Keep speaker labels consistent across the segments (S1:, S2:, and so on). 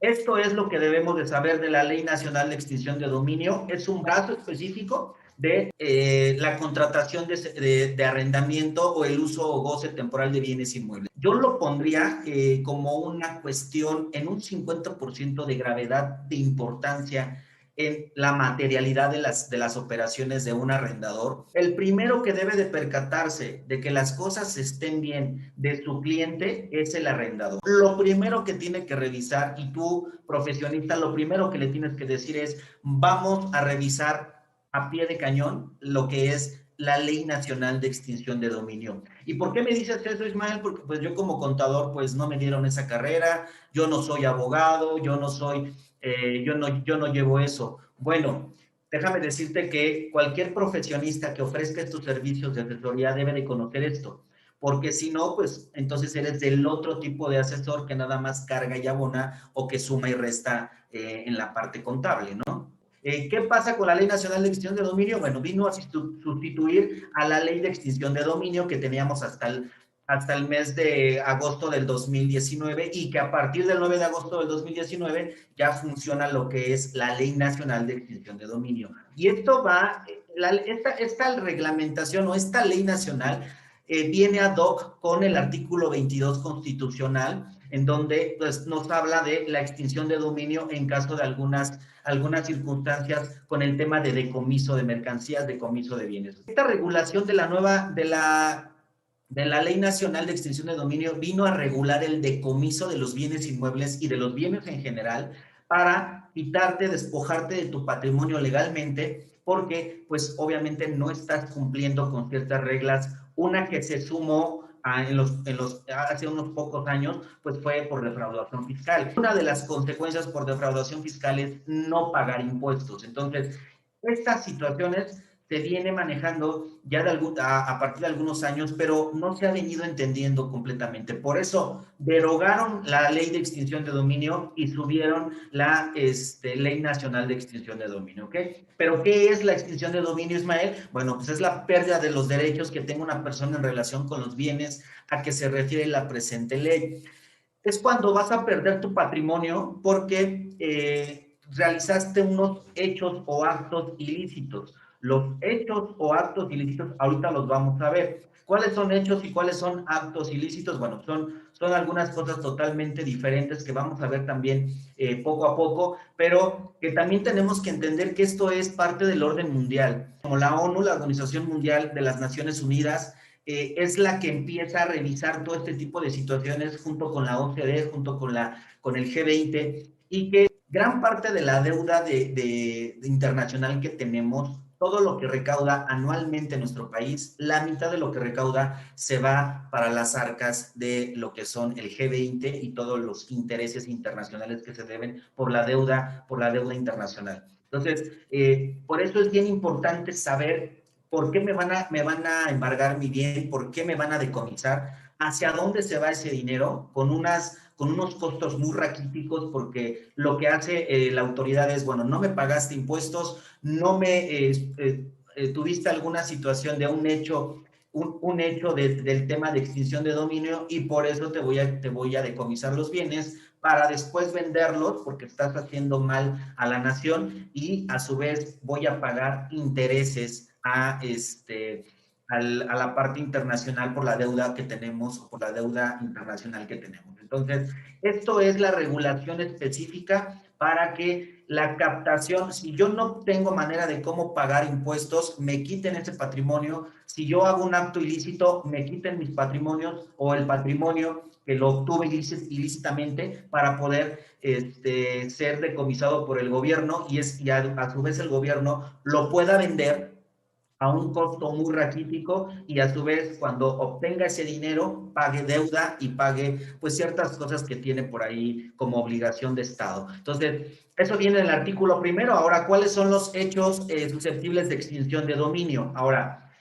S1: Esto es lo que debemos de saber de la Ley Nacional de Extinción de Dominio. Es un brazo específico de la contratación de arrendamiento o el uso o goce temporal de bienes inmuebles. Yo lo pondría como una cuestión en un 50% de gravedad, de importancia en la materialidad de las operaciones de un arrendador. El primero que debe de percatarse de que las cosas estén bien de su cliente es el arrendador. Lo primero que tiene que revisar, y tú, profesionista, lo primero que le tienes que decir es, vamos a revisar a pie de cañón lo que es la Ley Nacional de Extinción de Dominio. ¿Y por qué me dices eso, Ismael? Porque pues yo como contador pues no me dieron esa carrera, yo no soy abogado, yo no llevo eso. Bueno, déjame decirte que cualquier profesionista que ofrezca estos servicios de asesoría debe de conocer esto, porque si no, pues entonces eres del otro tipo de asesor que nada más carga y abona o que suma y resta en la parte contable, ¿no? ¿Qué pasa con la Ley Nacional de Extinción de Dominio? Bueno, vino a sustituir a la Ley de Extinción de Dominio que teníamos hasta el mes de agosto del 2019 y que a partir del 9 de agosto del 2019 ya funciona lo que es la Ley Nacional de Extinción de Dominio. Y esto va, esta reglamentación o esta ley nacional viene ad hoc con el artículo 22 constitucional, en donde pues, nos habla de la extinción de dominio en caso de algunas circunstancias con el tema de decomiso de mercancías, decomiso de bienes. Esta regulación de la Ley Nacional de Extinción de Dominio vino a regular el decomiso de los bienes inmuebles y de los bienes en general para quitarte, despojarte de tu patrimonio legalmente, porque pues obviamente no estás cumpliendo con ciertas reglas. Una que se sumó hace unos pocos años, pues fue por defraudación fiscal. Una de las consecuencias por defraudación fiscal es no pagar impuestos. Entonces, estas situaciones se viene manejando ya a partir de algunos años, pero no se ha venido entendiendo completamente. Por eso derogaron la ley de extinción de dominio y subieron la ley nacional de extinción de dominio, ¿ok? Pero ¿qué es la extinción de dominio, Ismael? Bueno, pues es la pérdida de los derechos que tenga una persona en relación con los bienes a que se refiere la presente ley. Es cuando vas a perder tu patrimonio porque realizaste unos hechos o actos ilícitos. Los hechos o actos ilícitos ahorita los vamos a ver. ¿Cuáles son hechos y cuáles son actos ilícitos? Bueno, son algunas cosas totalmente diferentes que vamos a ver también poco a poco, pero que también tenemos que entender que esto es parte del orden mundial. Como la ONU, la Organización Mundial de las Naciones Unidas, es la que empieza a revisar todo este tipo de situaciones junto con la OCDE, junto con el G20, y que gran parte de la deuda de internacional que tenemos, todo lo que recauda anualmente en nuestro país, la mitad de lo que recauda se va para las arcas de lo que son el G20 y todos los intereses internacionales que se deben por la deuda internacional. Entonces, por eso es bien importante saber por qué me van a embargar mi bien, por qué me van a decomisar, hacia dónde se va ese dinero, con unos costos muy raquíticos, porque lo que hace la autoridad es, bueno, no me pagaste impuestos, no me tuviste alguna situación de un hecho del tema de extinción de dominio y por eso te voy a decomisar los bienes para después venderlos porque estás haciendo mal a la nación y a su vez voy a pagar intereses a la parte internacional por la deuda que tenemos o por la deuda internacional que tenemos. Entonces, esto es la regulación específica para que la captación, si yo no tengo manera de cómo pagar impuestos, me quiten ese patrimonio. Si yo hago un acto ilícito, me quiten mis patrimonios o el patrimonio que lo obtuve ilícitamente para poder ser decomisado por el gobierno y a su vez el gobierno lo pueda vender a un costo muy raquítico y a su vez cuando obtenga ese dinero pague deuda y pague pues ciertas cosas que tiene por ahí como obligación de Estado. Entonces, eso viene en el artículo primero. Ahora, ¿cuáles son los hechos susceptibles de extinción de dominio? Ahora,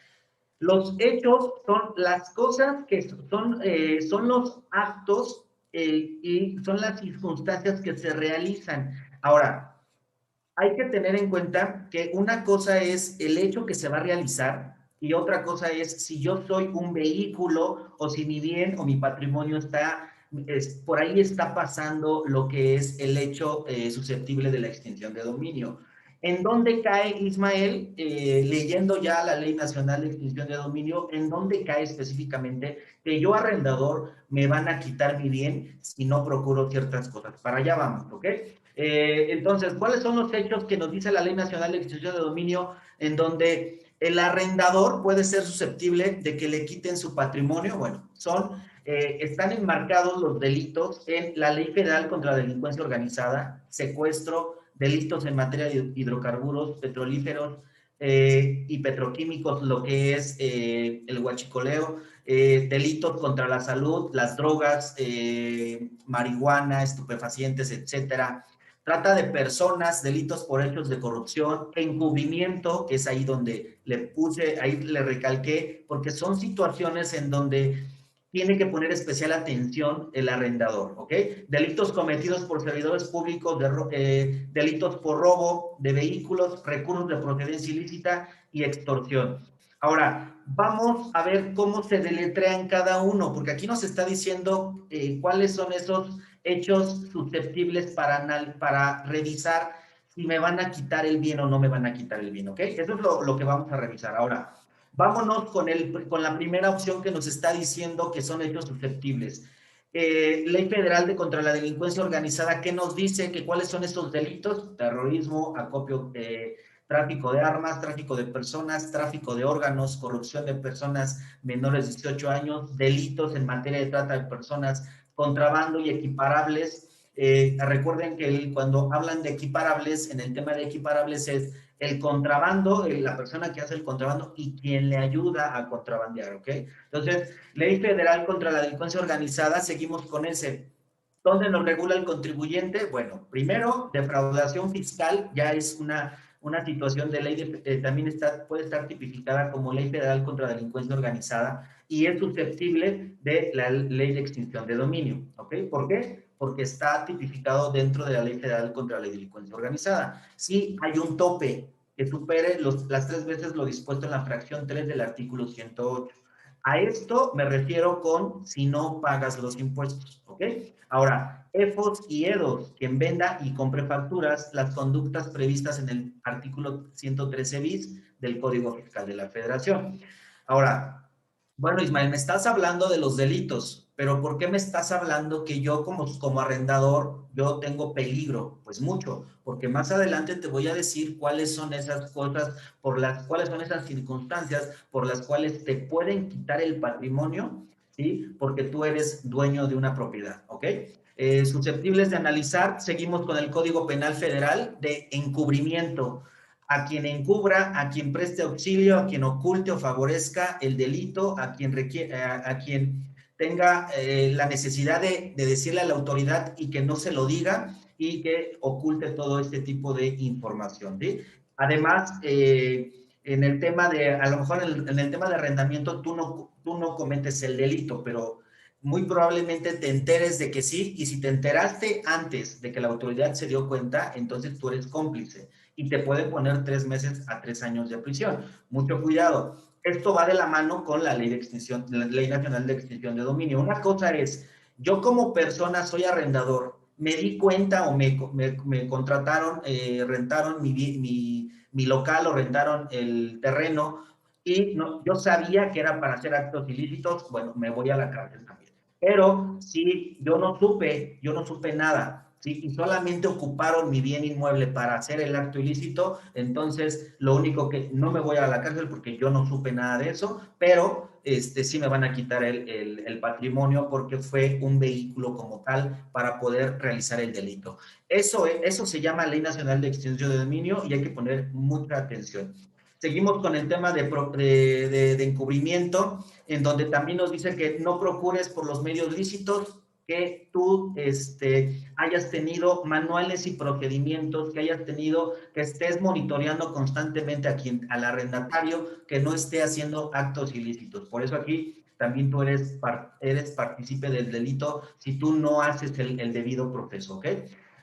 S1: los hechos son las cosas que son los actos y son las circunstancias que se realizan. Ahora, hay que tener en cuenta que una cosa es el hecho que se va a realizar y otra cosa es si yo soy un vehículo o si mi bien o mi patrimonio está por ahí está pasando lo que es el hecho susceptible de la extinción de dominio. ¿En dónde cae, Ismael, leyendo ya la Ley Nacional de Extinción de Dominio, en dónde cae específicamente que yo, arrendador, me van a quitar mi bien si no procuro ciertas cosas? Para allá vamos, ¿ok? Entonces, ¿cuáles son los hechos que nos dice la Ley Nacional de Extinción de Dominio en donde el arrendador puede ser susceptible de que le quiten su patrimonio? Bueno, están enmarcados los delitos en la Ley Federal contra la Delincuencia Organizada, secuestro, delitos en materia de hidrocarburos, petrolíferos y petroquímicos, lo que es el huachicoleo, delitos contra la salud, las drogas, marihuana, estupefacientes, etcétera. Trata de personas, delitos por hechos de corrupción, encubrimiento, que es ahí donde le puse, ahí le recalqué, porque son situaciones en donde tiene que poner especial atención el arrendador, ¿ok? Delitos cometidos por servidores públicos, delitos por robo de vehículos, recursos de procedencia ilícita y extorsión. Ahora, vamos a ver cómo se deletrean cada uno, porque aquí nos está diciendo cuáles son esos hechos susceptibles para revisar si me van a quitar el bien o no me van a quitar el bien, ¿ok? Eso es lo que vamos a revisar. Ahora, vámonos con la primera opción que nos está diciendo que son hechos susceptibles. Ley Federal contra la Delincuencia Organizada, ¿qué nos dice? Que cuáles son estos delitos: terrorismo, acopio, tráfico de armas, tráfico de personas, tráfico de órganos, corrupción de personas menores de 18 años, delitos en materia de trata de personas, contrabando y equiparables. Recuerden que cuando hablan de equiparables, en el tema de equiparables es el contrabando, la persona que hace el contrabando y quien le ayuda a contrabandear, ¿ok? Entonces, Ley Federal contra la Delincuencia Organizada, seguimos con ese. ¿Dónde nos regula el contribuyente? Bueno, primero, defraudación fiscal, ya es una situación de ley, también puede estar tipificada como Ley Federal contra la Delincuencia Organizada y es susceptible de la ley de extinción de dominio, ¿ok? ¿Por qué? Porque está tipificado dentro de la Ley Federal contra la Delincuencia Organizada. Sí hay un tope que supere las 3 veces lo dispuesto en la fracción 3 del artículo 108. A esto me refiero con si no pagas los impuestos, ¿ok? Ahora, EFOS y EDOS, quien venda y compre facturas, las conductas previstas en el artículo 113 bis del Código Fiscal de la Federación. Ahora, bueno, Ismael, me estás hablando de los delitos, pero ¿por qué me estás hablando que yo como arrendador, yo tengo peligro? Pues mucho, porque más adelante te voy a decir cuáles son esas cosas, cuáles son esas circunstancias por las cuales te pueden quitar el patrimonio, ¿sí? Porque tú eres dueño de una propiedad, ¿ok? Susceptibles de analizar, seguimos con el Código Penal Federal de encubrimiento. A quien encubra, a quien preste auxilio, a quien oculte o favorezca el delito, a quien tenga la necesidad de decirle a la autoridad y que no se lo diga y que oculte todo este tipo de información, ¿sí? Además, en el tema a lo mejor en el tema de arrendamiento, tú no cometes el delito, pero muy probablemente te enteres de que sí, y si te enteraste antes de que la autoridad se dio cuenta, entonces tú eres cómplice y te puede poner 3 meses a 3 años de prisión. Mucho cuidado. Esto va de la mano con la ley la Ley Nacional de Extinción de Dominio. Una cosa es, yo como persona soy arrendador, me di cuenta o me contrataron, rentaron mi local o rentaron el terreno y no, yo sabía que era para hacer actos ilícitos, bueno, me voy a la cárcel también. Pero si yo no supe nada, ¿sí? Y solamente ocuparon mi bien inmueble para hacer el acto ilícito, entonces lo único que no me voy a la cárcel porque yo no supe nada de eso, pero sí me van a quitar el patrimonio porque fue un vehículo como tal para poder realizar el delito. Eso se llama Ley Nacional de Extinción de Dominio y hay que poner mucha atención. Seguimos con el tema de encubrimiento, en donde también nos dice que no procures por los medios lícitos que tú hayas tenido manuales y procedimientos, que estés monitoreando constantemente al arrendatario, que no esté haciendo actos ilícitos. Por eso aquí también tú eres partícipe del delito si tú no haces el debido proceso, ¿ok?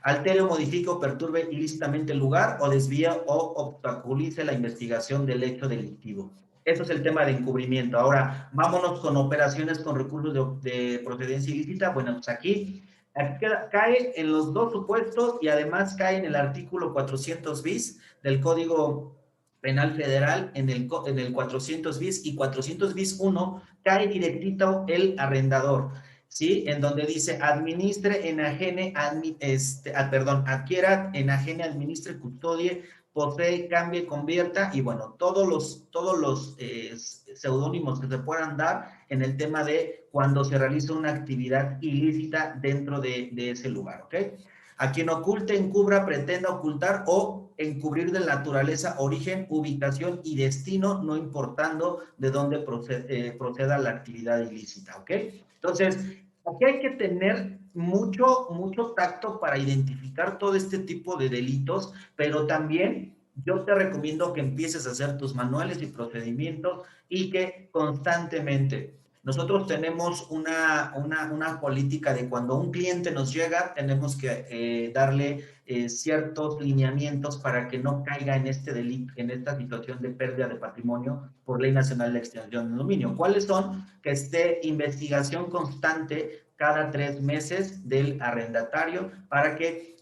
S1: Altere o modifique o perturbe ilícitamente el lugar o desvía o obstaculice la investigación del hecho delictivo. Eso es el tema de encubrimiento. Ahora, vámonos con operaciones con recursos de procedencia ilícita. Bueno, pues aquí cae en los dos supuestos y además cae en el artículo 400 bis del Código Penal Federal, en el 400 bis y 400 bis 1, cae directito el arrendador, ¿sí? En donde dice, administre, enajene, adquiera, enajene, administre, custodie, posee, cambie, convierta, y bueno, todos los seudónimos que se puedan dar en el tema de cuando se realiza una actividad ilícita dentro de ese lugar, ¿ok? A quien oculte, encubra, pretenda ocultar o encubrir de naturaleza, origen, ubicación y destino, no importando de dónde proceda la actividad ilícita, ¿ok? Entonces, aquí hay que tener mucho tacto para identificar todo este tipo de delitos, pero también yo te recomiendo que empieces a hacer tus manuales y procedimientos y que constantemente nosotros tenemos una política de cuando un cliente nos llega, tenemos que darle ciertos lineamientos para que no caiga en este delito, en esta situación de pérdida de patrimonio por Ley Nacional de Extinción de Dominio. ¿Cuáles son? Que esté investigación constante cada 3 meses del arrendatario para que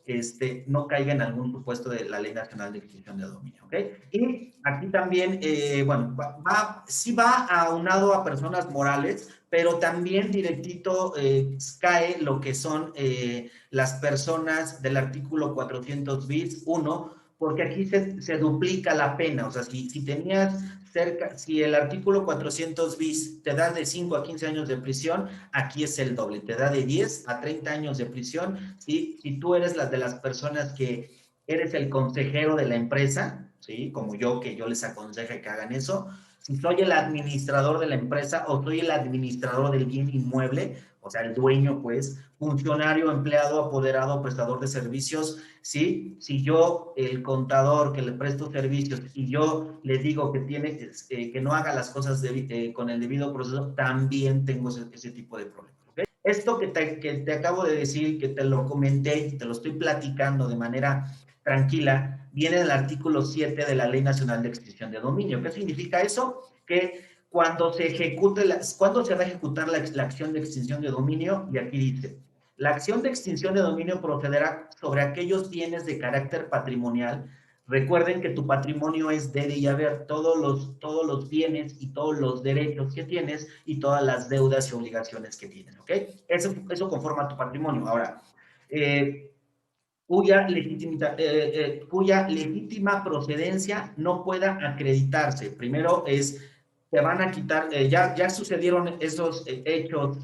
S1: no caiga en algún supuesto de la Ley Nacional de Extinción de Dominio, ¿ok? Y aquí también, bueno, sí va aunado a personas morales, pero también directito cae lo que son las personas del artículo 400 bis 1, porque aquí se duplica la pena, o sea, si tenías cerca, si el artículo 400 bis te da de 5 a 15 años de prisión, aquí es el doble, te da de 10 a 30 años de prisión, ¿sí? Si tú eres de las personas que eres el consejero de la empresa, ¿sí? Como yo, que yo les aconseje que hagan eso, si soy el administrador de la empresa o soy el administrador del bien inmueble, o sea, el dueño, pues, funcionario, empleado, apoderado, prestador de servicios, ¿sí? Si yo, el contador que le presto servicios y yo le digo que tiene que no haga las cosas con el debido proceso, también tengo ese tipo de problemas, ¿ok? Esto que te acabo de decir, que te lo comenté y te lo estoy platicando de manera tranquila, viene del artículo 7 de la Ley Nacional de Extinción de Dominio. ¿Qué significa eso? Que cuando se ejecute, cuando se va a ejecutar la acción de extinción de dominio, y aquí dice, la acción de extinción de dominio procederá sobre aquellos bienes de carácter patrimonial. Recuerden que tu patrimonio es debe y haber, todos los bienes y todos los derechos que tienes y todas las deudas y obligaciones que tienes, ¿ok? Eso conforma tu patrimonio. Ahora, cuya legítima procedencia no pueda acreditarse. Primero te van a quitar, ya sucedieron esos hechos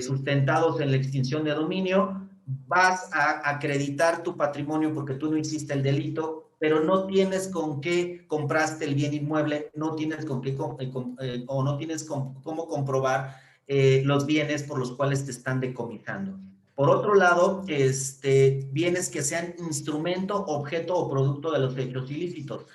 S1: sustentados en la extinción de dominio, vas a acreditar tu patrimonio porque tú no hiciste el delito, pero no tienes con qué compraste el bien inmueble, no tienes con qué, o no tienes cómo comprobar los bienes por los cuales te están decomisando. Por otro lado, bienes que sean instrumento, objeto o producto de los hechos ilícitos.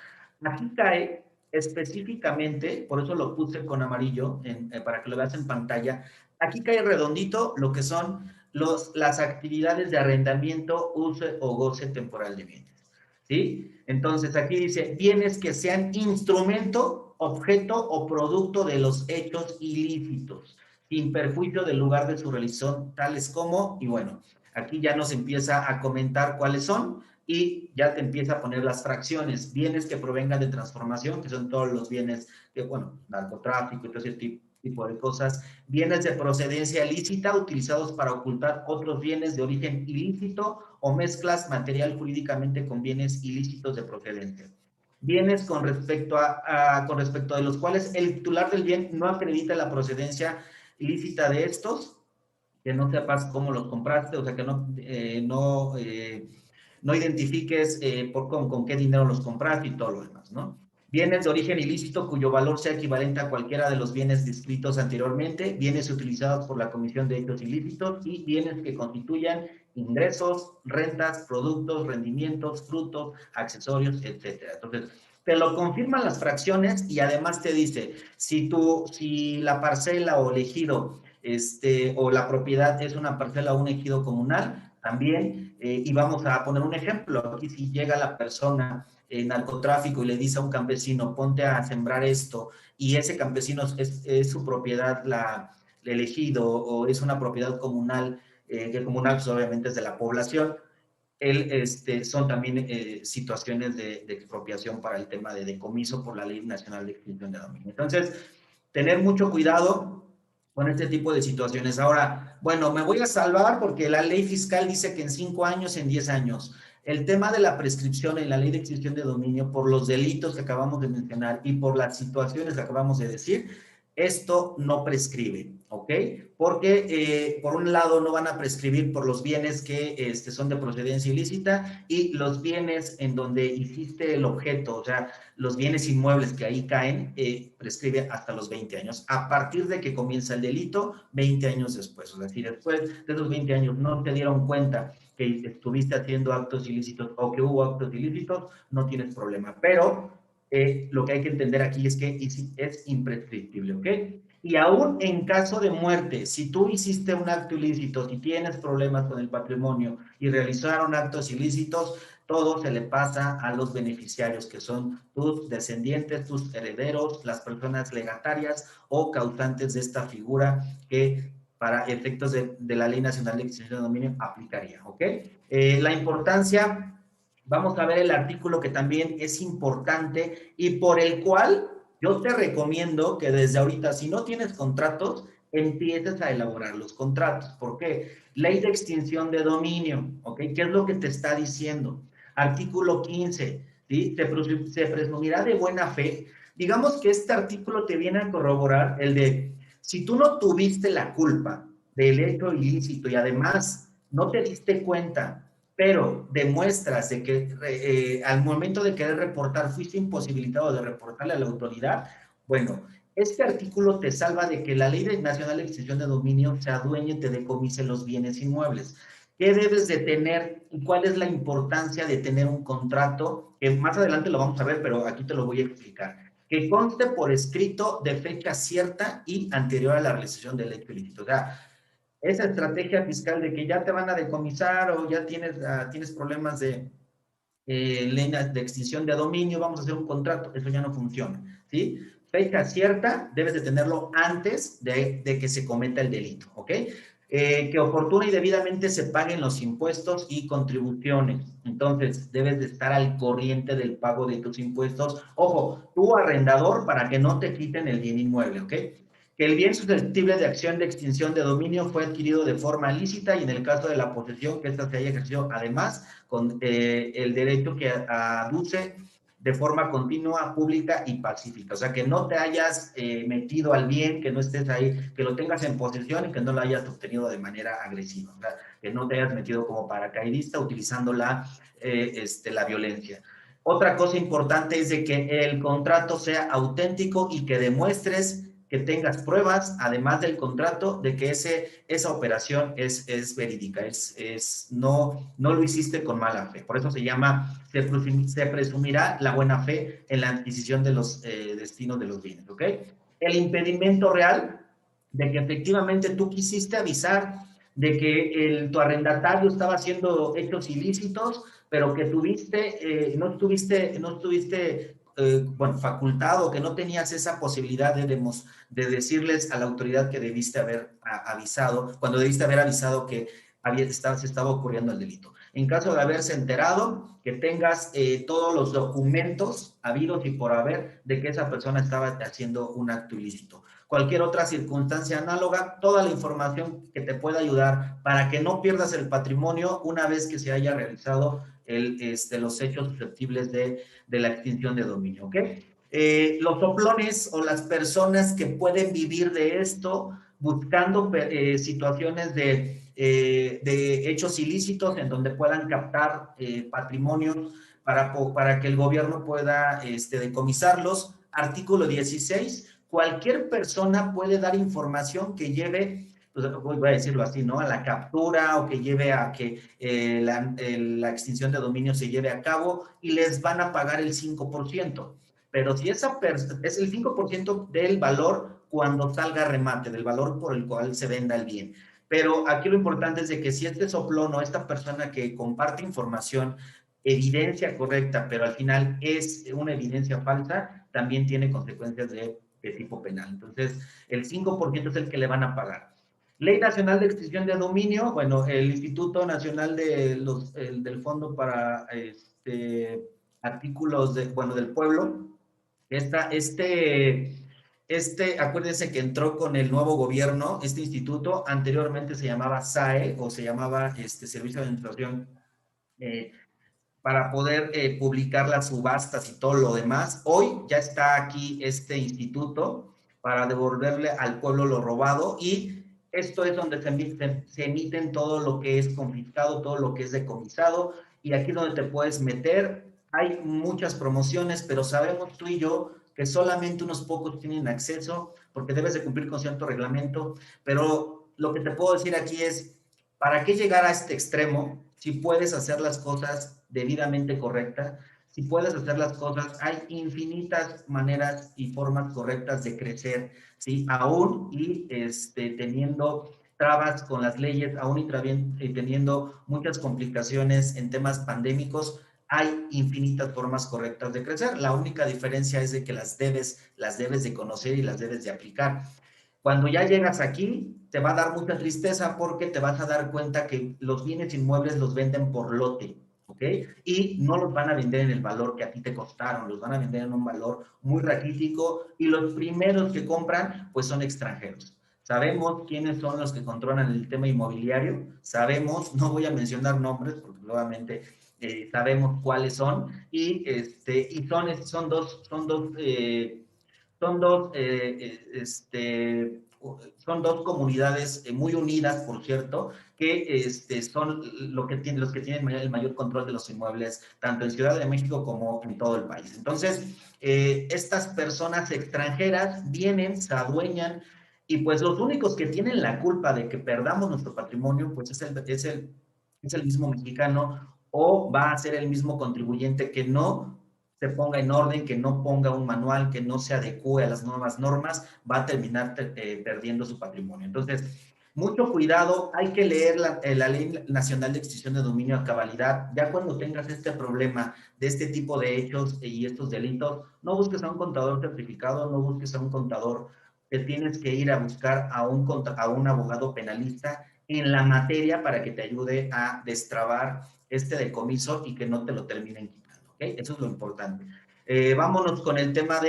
S1: Aquí cae específicamente, por eso lo puse con amarillo para que lo veas en pantalla, aquí cae redondito lo que son las actividades de arrendamiento, uso o goce temporal de bienes, ¿sí? Entonces aquí dice, bienes que sean instrumento, objeto o producto de los hechos ilícitos, sin perjuicio del lugar de su realización, tales como, y bueno, aquí ya nos empieza a comentar cuáles son y ya te empieza a poner las fracciones, bienes que provengan de transformación, que son todos los bienes que, bueno, narcotráfico y todo ese tipo de cosas, bienes de procedencia lícita utilizados para ocultar otros bienes de origen ilícito o mezclas material jurídicamente con bienes ilícitos de procedencia. Bienes con respecto de los cuales el titular del bien no acredita la procedencia ilícita de estos, que no sepas cómo los compraste, o sea, que no identifiques con qué dinero los compraste y todo lo demás, ¿no? Bienes de origen ilícito cuyo valor sea equivalente a cualquiera de los bienes descritos anteriormente, bienes utilizados por la Comisión de Hechos Ilícitos y bienes que constituyan ingresos, rentas, productos, rendimientos, frutos, accesorios, etcétera. Entonces, te lo confirman las fracciones y además te dice, si la parcela o el ejido o la propiedad es una parcela o un ejido comunal, también Y vamos a poner un ejemplo. Aquí si llega la persona en narcotráfico y le dice a un campesino, ponte a sembrar esto, y ese campesino es su propiedad el ejido o es una propiedad comunal, que comunal pues, obviamente es de la población, son también situaciones de expropiación para el tema de decomiso por la Ley Nacional de Extinción de Dominio. Entonces, tener mucho cuidado con este tipo de situaciones. Ahora, bueno, me voy a salvar porque la ley fiscal dice que en 5 años, en 10 años. El tema de la prescripción en la Ley de Extinción de Dominio por los delitos que acabamos de mencionar y por las situaciones que acabamos de decir, esto no prescribe, ¿ok? Porque por un lado no van a prescribir por los bienes que son de procedencia ilícita y los bienes en donde hiciste el objeto, o sea, los bienes inmuebles que ahí caen, prescribe hasta los 20 años. A partir de que comienza el delito, 20 años después. O sea, si después de esos 20 años no te dieron cuenta que estuviste haciendo actos ilícitos o que hubo actos ilícitos, no tienes problema. Pero lo que hay que entender aquí es que es imprescriptible, ¿ok? Y aún en caso de muerte, si tú hiciste un acto ilícito, si tienes problemas con el patrimonio y realizaron actos ilícitos, todo se le pasa a los beneficiarios, que son tus descendientes, tus herederos, las personas legatarias o causantes de esta figura que para efectos de la Ley Nacional de Extinción de Dominio aplicaría, ¿ok? La importancia, vamos a ver el artículo que también es importante y por el cual yo te recomiendo que desde ahorita, si no tienes contratos, empieces a elaborar los contratos. ¿Por qué? Ley de extinción de dominio, ¿ok? ¿Qué es lo que te está diciendo? Artículo 15, ¿sí? Se presumirá de buena fe. Digamos que este artículo te viene a corroborar el de, si tú no tuviste la culpa del hecho ilícito y además no te diste cuenta, pero demuestras de que al momento de querer reportar fuiste imposibilitado de reportarle a la autoridad, bueno, este artículo te salva de que la Ley Nacional de Extinción de Dominio se adueñe y te decomise los bienes inmuebles. ¿Qué debes de tener y cuál es la importancia de tener un contrato? Que más adelante lo vamos a ver, pero aquí te lo voy a explicar. Que conste por escrito de fecha cierta y anterior a la realización del hecho ilícito. O sea, esa estrategia fiscal de que ya te van a decomisar o ya tienes problemas ley de extinción de dominio, vamos a hacer un contrato, eso ya no funciona, ¿sí? Fecha cierta, debes de tenerlo antes de que se cometa el delito, ¿ok? Que oportuna y debidamente se paguen los impuestos y contribuciones. Entonces, debes de estar al corriente del pago de tus impuestos. Ojo, tu arrendador para que no te quiten el bien inmueble, ¿ok? Que el bien susceptible de acción de extinción de dominio fue adquirido de forma lícita y en el caso de la posesión que ésta se haya ejercido además con el derecho que aduce de forma continua, pública y pacífica. O sea, que no te hayas metido al bien, que no estés ahí, que lo tengas en posesión y que no lo hayas obtenido de manera agresiva. O sea, que no te hayas metido como paracaidista utilizando la violencia. Otra cosa importante es de que el contrato sea auténtico y que demuestres que tengas pruebas, además del contrato, de que esa operación es verídica, no lo hiciste con mala fe. Por eso se presumirá la buena fe en la adquisición de los destinos de los bienes, ¿ok? El impedimento real de que efectivamente tú quisiste avisar de que tu arrendatario estaba haciendo hechos ilícitos, pero que no estuviste bueno, facultado, que no tenías esa posibilidad de decirles a la autoridad que debiste haber avisado, cuando debiste haber avisado que se estaba ocurriendo el delito. En caso de haberse enterado, que tengas todos los documentos habidos y por haber de que esa persona estaba haciendo un acto ilícito. Cualquier otra circunstancia análoga, toda la información que te pueda ayudar para que no pierdas el patrimonio una vez que se haya realizado los hechos susceptibles de la extinción de dominio, ¿ok? Los soplones o las personas que pueden vivir de esto buscando situaciones de hechos ilícitos en donde puedan captar patrimonios para que el gobierno pueda decomisarlos. Artículo 16, cualquier persona puede dar información que lleve, pues voy a decirlo así, ¿no? A la captura o que lleve a que la extinción de dominio se lleve a cabo y les van a pagar el 5%. Pero si esa es el 5% del valor cuando salga remate, del valor por el cual se venda el bien. pero aquí lo importante es de que si este soplón o esta persona que comparte información, evidencia correcta, pero al final es una evidencia falsa, también tiene consecuencias de tipo penal. Entonces, el 5% es el que le van a pagar. Ley Nacional de Extinción de Dominio, bueno, el Instituto Nacional del Fondo para Artículos del Pueblo, acuérdense que entró con el nuevo gobierno, este instituto, anteriormente se llamaba SAE o se llamaba Servicio de Administración eh, para poder publicar las subastas y todo lo demás. Hoy ya está aquí este instituto para devolverle al pueblo lo robado y esto es donde se emiten todo lo que es confiscado, todo lo que es decomisado y aquí es donde te puedes meter. Hay muchas promociones, pero sabemos tú y yo que solamente unos pocos tienen acceso porque debes de cumplir con cierto reglamento, pero lo que te puedo decir aquí es, ¿para qué llegar a este extremo si puedes hacer las cosas debidamente correctas? Si puedes hacer las cosas, hay infinitas maneras y formas correctas de crecer, ¿sí? Aún y teniendo trabas con las leyes, aún y teniendo muchas complicaciones en temas pandémicos, hay infinitas formas correctas de crecer. La única diferencia es de que las debes de conocer y las debes de aplicar. Cuando ya llegas aquí, te va a dar mucha tristeza porque te vas a dar cuenta que los bienes inmuebles los venden por lote, ¿ok? Y no los van a vender en el valor que a ti te costaron, los van a vender en un valor muy raquítico y los primeros que compran, pues son extranjeros. Sabemos quiénes son los que controlan el tema inmobiliario, sabemos, no voy a mencionar nombres porque nuevamente sabemos cuáles son y son dos comunidades muy unidas, por cierto, que son los que tienen el mayor control de los inmuebles, tanto en Ciudad de México como en todo el país. Entonces, estas personas extranjeras vienen, se adueñan, y pues los únicos que tienen la culpa de que perdamos nuestro patrimonio, pues es el mismo mexicano, o va a ser el mismo contribuyente que no se ponga en orden, que no ponga un manual, que no se adecue a las nuevas normas, va a terminar perdiendo su patrimonio. Entonces, mucho cuidado, hay que leer la Ley Nacional de Extinción de Dominio a cabalidad. Ya cuando tengas este problema de este tipo de hechos y estos delitos, no busques a un contador certificado, no busques a un contador, te tienes que ir a buscar a un abogado penalista en la materia para que te ayude a destrabar este decomiso y que no te lo terminen quitando, ¿ok? Eso es lo importante. Vámonos con el tema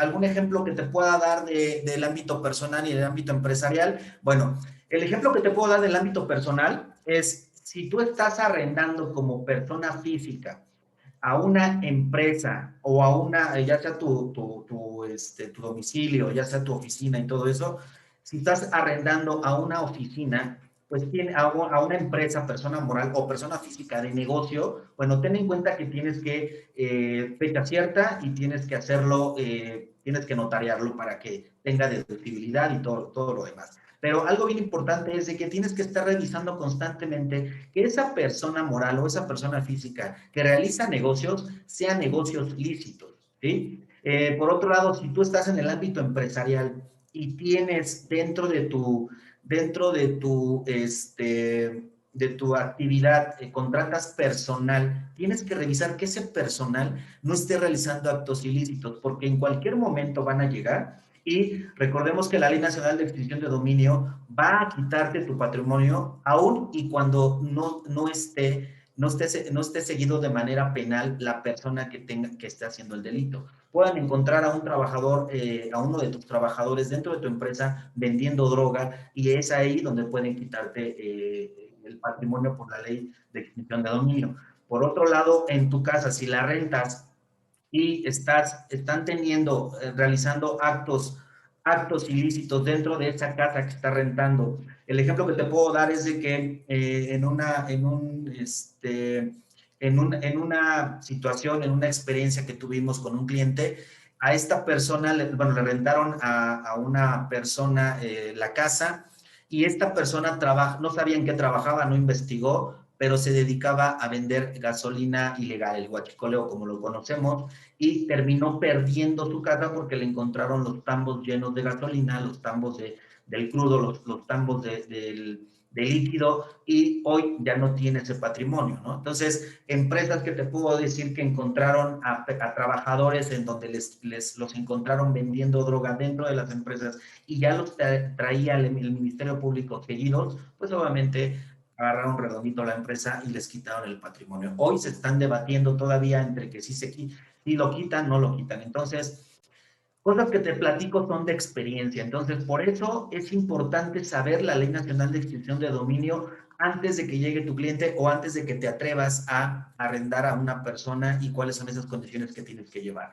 S1: algún ejemplo que te pueda dar del ámbito personal y del ámbito empresarial. Bueno, el ejemplo que te puedo dar del ámbito personal es si tú estás arrendando como persona física a una empresa o a ya sea tu domicilio, ya sea tu oficina y todo eso, si estás arrendando a una oficina, pues tiene a una empresa, persona moral o persona física de negocio, bueno, ten en cuenta que tienes que fecha cierta y tienes que hacerlo, tienes que notariarlo para que tenga deducibilidad y todo lo demás. Pero algo bien importante es de que tienes que estar revisando constantemente que esa persona moral o esa persona física que realiza negocios sean negocios lícitos, ¿sí? Por otro lado, si tú estás en el ámbito empresarial y tienes dentro de tu actividad, contratas personal, tienes que revisar que ese personal no esté realizando actos ilícitos, porque en cualquier momento van a llegar y recordemos que la Ley Nacional de Extinción de Dominio va a quitarte tu patrimonio aún y cuando no esté seguido de manera penal la persona que esté haciendo el delito. Puedan encontrar a un trabajador, a uno de tus trabajadores dentro de tu empresa vendiendo droga y es ahí donde pueden quitarte el patrimonio por la Ley de Extinción de Dominio. Por otro lado, en tu casa, si la rentas y están realizando actos ilícitos dentro de esa casa que está rentando. El ejemplo que te puedo dar es de que en una situación, en una experiencia que tuvimos con un cliente, a esta persona, le rentaron a una persona la casa y esta persona no sabía en qué trabajaba, no investigó, pero se dedicaba a vender gasolina ilegal, el huachicoleo como lo conocemos, y terminó perdiendo su casa porque le encontraron los tambos llenos de gasolina, los tambos del crudo, los tambos de líquido, y hoy ya no tiene ese patrimonio, ¿no? Entonces, empresas que te puedo decir que encontraron a trabajadores en donde los encontraron vendiendo droga dentro de las empresas y ya los traía el Ministerio Público seguidos, pues obviamente agarraron redondito la empresa y les quitaron el patrimonio. Hoy se están debatiendo todavía entre que si lo quitan, no lo quitan. Entonces, cosas que te platico son de experiencia. Entonces, por eso es importante saber la Ley Nacional de Extinción de Dominio antes de que llegue tu cliente o antes de que te atrevas a arrendar a una persona y cuáles son esas condiciones que tienes que llevar.